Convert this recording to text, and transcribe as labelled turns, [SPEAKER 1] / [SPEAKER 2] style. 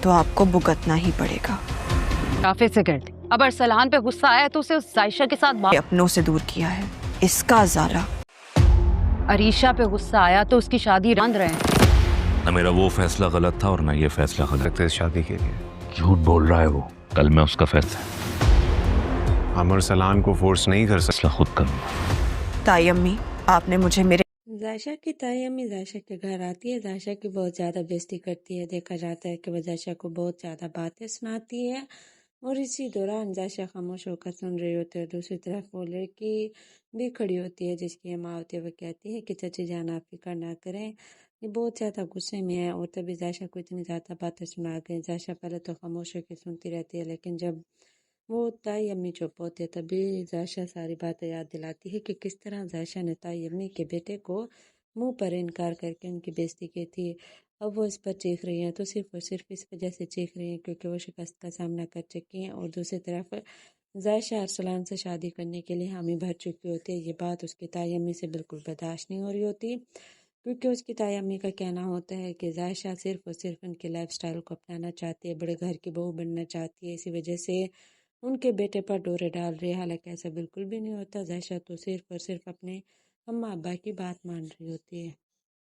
[SPEAKER 1] तो आपको भुगतना ही पड़ेगा।
[SPEAKER 2] काफी सेकंड। अब अरसलान पे गुस्सा आया तो उसे उस जायशा के साथ
[SPEAKER 1] अपनों से दूर किया है, इसका ज़ारा।
[SPEAKER 2] अरीशा पे गुस्सा आया तो उसकी शादी रंध रहे हैं।
[SPEAKER 3] ना मेरा वो फैसला गलत था और ना ये फैसला गलत है
[SPEAKER 4] शादी के लिए।
[SPEAKER 3] झूठ बोल रहा है वो। कल मैं उसका फैसला
[SPEAKER 4] हम अरसलान को फोर्स नहीं कर सकते,
[SPEAKER 3] खुद करूंगा।
[SPEAKER 1] ताई अम्मी, आपने मुझे मेरे
[SPEAKER 5] जायशा की ताई अम्मी जायशा के घर आती है। जायशा की बहुत ज़्यादा बेइज्जती करती है। देखा जाता है कि वह जायशा को बहुत ज़्यादा बातें सुनाती है और इसी दौरान जायशा खामोश होकर सुन रही होती है। दूसरी तरफ वो लड़की भी खड़ी होती है जिसकी माँ होती है। वह कहती है कि चाची जान आप फिक्र ना करें, ये बहुत ज़्यादा गुस्से में है। और तभी जायशा को इतनी ज़्यादा बातें सुना गई। जायशा पहले तो खामोश होकर सुनती रहती है, लेकिन जब वो ताई अम्मी चुप होती है तभी जायशा सारी बातें याद दिलाती है कि किस तरह जायशा ने ताई अम्मी के बेटे को मुंह पर इनकार करके उनकी बेइज्जती की थी। अब वो इस पर चीख रही हैं तो सिर्फ और सिर्फ इस वजह से चीख रही हैं क्योंकि वो शिकस्त का सामना कर चुकी हैं। और दूसरी तरफ जायशा अरसलान से शादी करने के लिए हामी भर चुकी होती है। ये बात उसकी ताई अम्मी से बिल्कुल बर्दाश्त नहीं हो रही होती, क्योंकि उसकी ताई अम्मी का कहना होता है कि जायशा सिर्फ और सिर्फ उनके लाइफ स्टाइल को अपनाना चाहती है, बड़े घर की बहू बनना चाहती है, इसी वजह से उनके बेटे पर डोरे डाल रही है। हालांकि ऐसा बिल्कुल भी नहीं होता। जायशा तो सिर्फ और सिर्फ अपने अम्मा अब्बा की बात मान रही होती है।